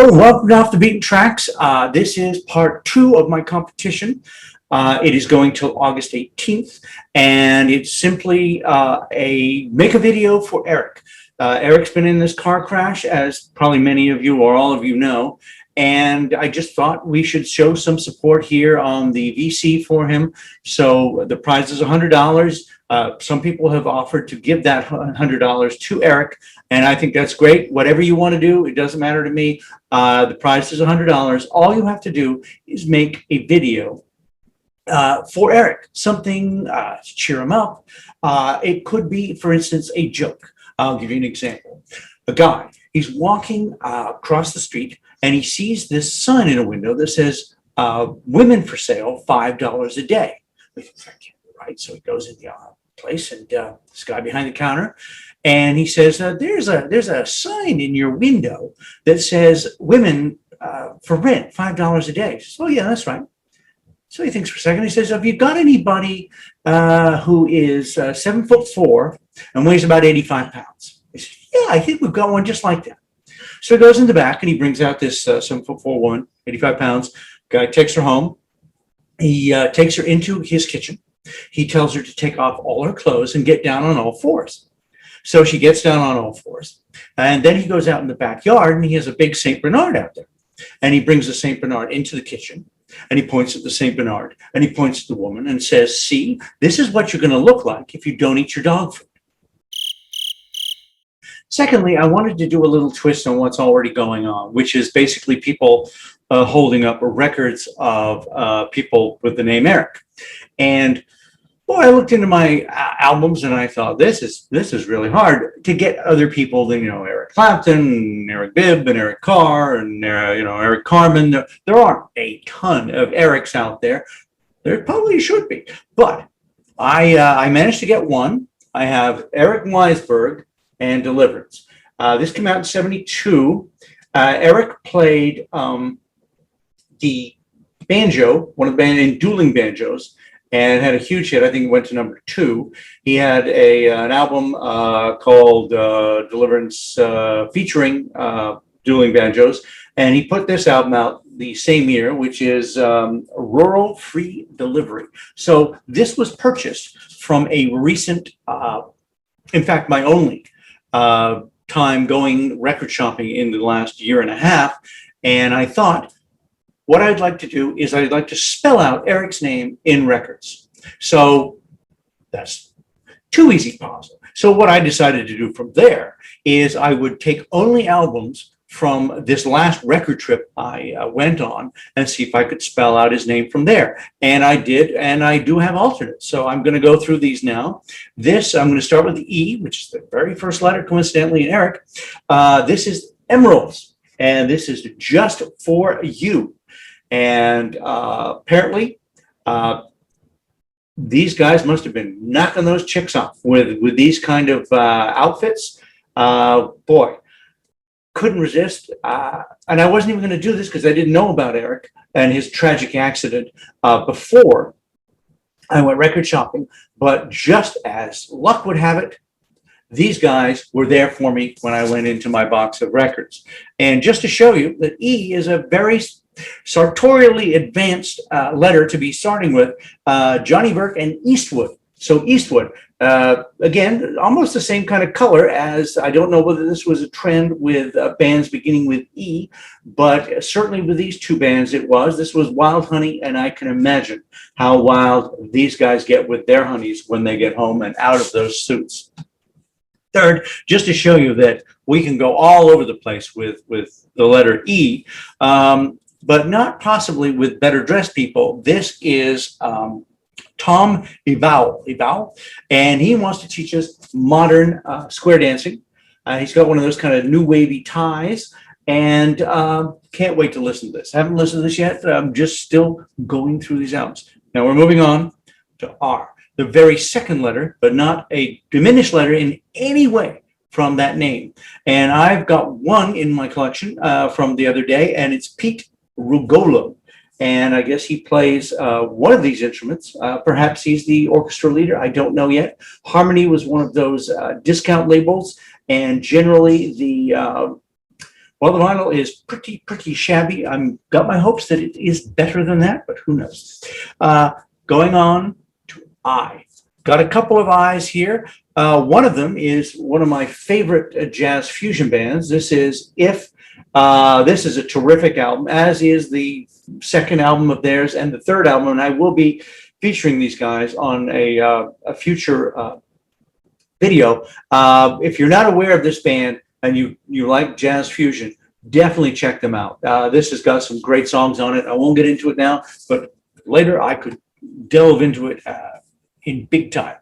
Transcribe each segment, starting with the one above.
Hello, welcome to Off the Beaten Tracks. This is part 2 of my competition. It is going till August 18th, and it's simply make a video for Eric. Eric's been in this car crash, as probably many of you or all of you know, and I just thought we should show some support here on the VC for him. So the prize is $100. Some people have offered to give that $100 to Eric, and I think that's great. Whatever you want to do, it doesn't matter to me. The prize is $100. All you have to do is make a video for Eric, something to cheer him up. It could be, for instance, a joke. I'll give you an example. A guy, he's walking across the street, and he sees this sign in a window that says, women for sale, $5 a day. Right, so he goes in the place, and this guy behind the counter, and he says, there's a sign in your window that says women for rent, $5 a day. Says, oh yeah, that's right. So he thinks for a second. He says, have you got anybody who is 7'4" and weighs about 85 pounds? He says, yeah, I think we've got one just like that. So he goes in the back, and he brings out this 7'4" woman, 85 pounds. Guy takes her home. He takes her into his kitchen. He tells her to take off all her clothes and get down on all fours. So she gets down on all fours. And then he goes out in the backyard, and he has a big St. Bernard out there. And he brings the St. Bernard into the kitchen, and he points at the St. Bernard, and he points at the woman and says, see, this is what you're going to look like if you don't eat your dog food. Secondly, I wanted to do a little twist on what's already going on, which is basically people holding up records of people with the name Eric. And boy, I looked into my albums, and I thought, this is really hard to get other people than, Eric Clapton, Eric Bibb, and Eric Carr, and Eric Carmen. There aren't a ton of Erics out there. There probably should be, but I managed to get one. I have Eric Weisberg and Deliverance. This came out in '72. Eric played the banjo, one of the band in dueling banjos, and had a huge hit. I think it went to number 2. He had an album called Deliverance featuring dueling banjos, and he put this album out the same year, which is Rural Free Delivery. So this was purchased from a recent, in fact, my only time going record shopping in the last year and a half, and I thought, what I'd like to do is I'd like to spell out Eric's name in records. So that's too easy puzzle. So what I decided to do from there is I would take only albums from this last record trip I went on and see if I could spell out his name from there. And I did, and I do have alternates. So I'm going to go through these now. I'm going to start with the E, which is the very first letter, coincidentally, in Eric. This is Emeralds, and this is Just For You. And apparently, these guys must have been knocking those chicks off with these kind of outfits. Boy, couldn't resist. And I wasn't even going to do this because I didn't know about Eric and his tragic accident before I went record shopping. But just as luck would have it, these guys were there for me when I went into my box of records. And just to show you that E is a very sartorially advanced letter to be starting with, Johnny Burke and Eastwood. So Eastwood, again, almost the same kind of color as, I don't know whether this was a trend with bands beginning with E, but certainly with these two bands it was. This was Wild Honey, and I can imagine how wild these guys get with their honeys when they get home and out of those suits. Third, just to show you that we can go all over the place with the letter E, but not possibly with better dressed people. This is Tom Eval, and he wants to teach us modern square dancing. He's got one of those kind of new wavy ties, and can't wait to listen to this. I haven't listened to this yet. I'm just still going through these albums. Now we're moving on to R, the very second letter, but not a diminished letter in any way from that name. And I've got one in my collection from the other day, and it's Pete Rugolo. And I guess he plays one of these instruments. Perhaps he's the orchestra leader. I don't know yet. Harmony was one of those discount labels. And generally Well, the vinyl is pretty shabby. I'm got my hopes that it is better than that, but who knows? Going on to I. Got a couple of I's here. One of them is one of my favorite jazz fusion bands. This is If. This is a terrific album, as is the second album of theirs and the third album. And I will be featuring these guys on a future video. If you're not aware of this band and you like jazz fusion, definitely check them out. This has got some great songs on it. I won't get into it now, but later I could delve into it in big time.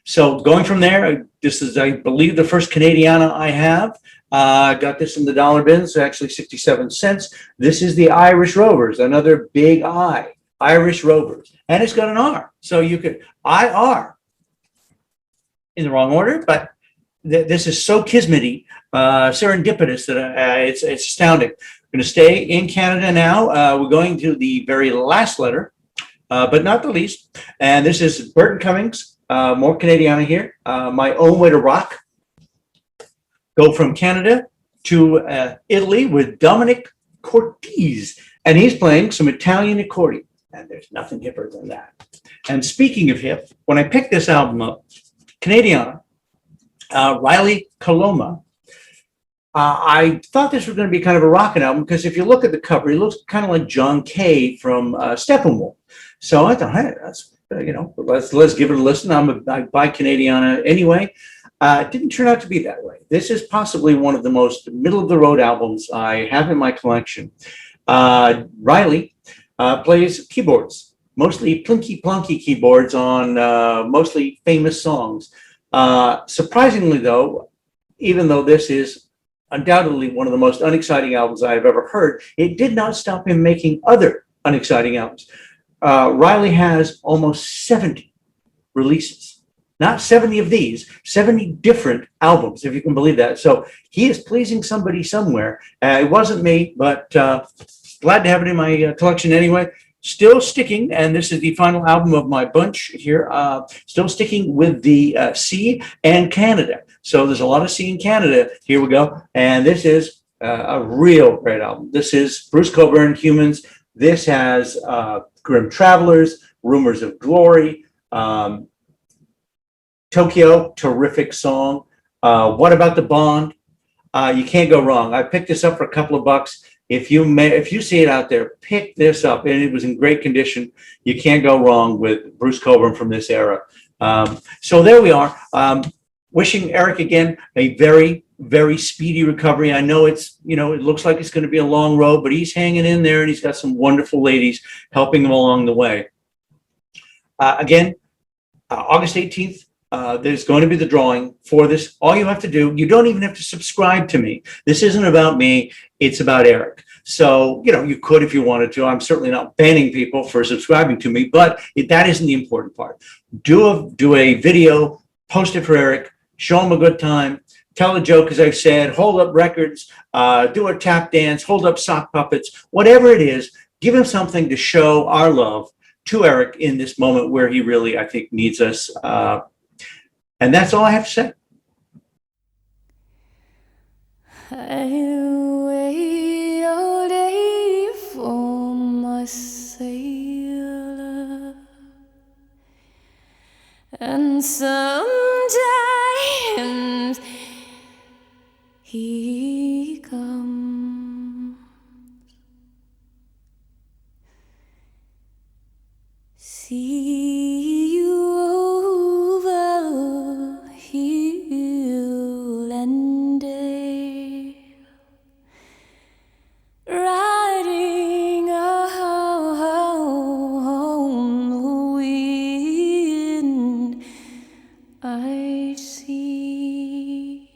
So going from there, this is, I believe, the first Canadiana I have. Got this in the dollar bins, actually 67 cents. This is the Irish Rovers, another big I, Irish Rovers. And it's got an R. So you could, IR, in the wrong order, but this is so kismety, serendipitous that it's astounding. We're going to stay in Canada now. We're going to the very last letter, but not the least. And this is Burton Cummings, more Canadiana here. My Own Way to Rock. Go from Canada to Italy with Dominic Cortese. And he's playing some Italian accordion. And there's nothing hipper than that. And speaking of hip, when I picked this album up, Canadiana, Riley Coloma, I thought this was going to be kind of a rockin' album because if you look at the cover, he looks kind of like John Kay from Steppenwolf. So I thought, hey, that's, let's give it a listen. I buy Canadiana anyway. It didn't turn out to be that way. This is possibly one of the most middle-of-the-road albums I have in my collection. Riley plays keyboards, mostly plinky-plonky keyboards on mostly famous songs. Surprisingly, though, even though this is undoubtedly one of the most unexciting albums I have ever heard, it did not stop him making other unexciting albums. Riley has almost 70 releases. Not 70 of these, 70 different albums, if you can believe that. So he is pleasing somebody somewhere. It wasn't me, but glad to have it in my collection anyway. Still sticking, and this is the final album of my bunch here, still sticking with the C and Canada. So there's a lot of C in Canada. Here we go. And this is a real great album. This is Bruce Cockburn, Humans. This has Grim Travelers, Rumors of Glory, Tokyo, terrific song. What About the Bond? You can't go wrong. I picked this up for a couple of bucks. If you see it out there, pick this up. And it was in great condition. You can't go wrong with Bruce Cockburn from this era. So there we are. Wishing Eric again a very, very speedy recovery. I know it looks like it's going to be a long road, but he's hanging in there and he's got some wonderful ladies helping him along the way. Again, August 18th. There's going to be the drawing for this. All you have to do, you don't even have to subscribe to me. This isn't about me. It's about Eric. So, you could if you wanted to. I'm certainly not banning people for subscribing to me, but that isn't the important part. Do a video, post it for Eric, show him a good time, tell a joke, as I've said, hold up records, do a tap dance, hold up sock puppets, whatever it is, give him something to show our love to Eric in this moment where he really, I think, needs us. And that's all I have to say. I wait all day for my sailor, and sometimes he comes. See you over hill and dale, riding on the wind. I see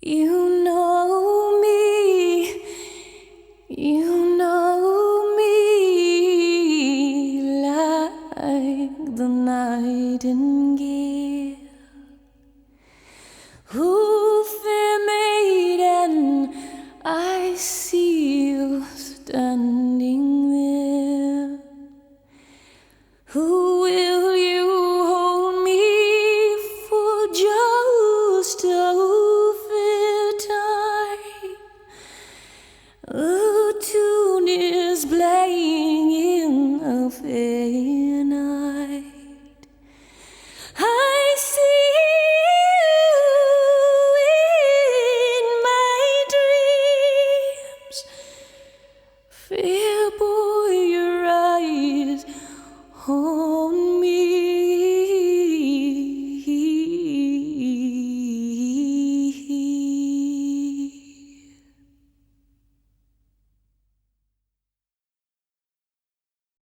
you know me, you know me like the nightingale who fair maiden, I see you standing there. Who will you hold me for just a fair time? A tune is playing in a fair night. I see you in my dreams.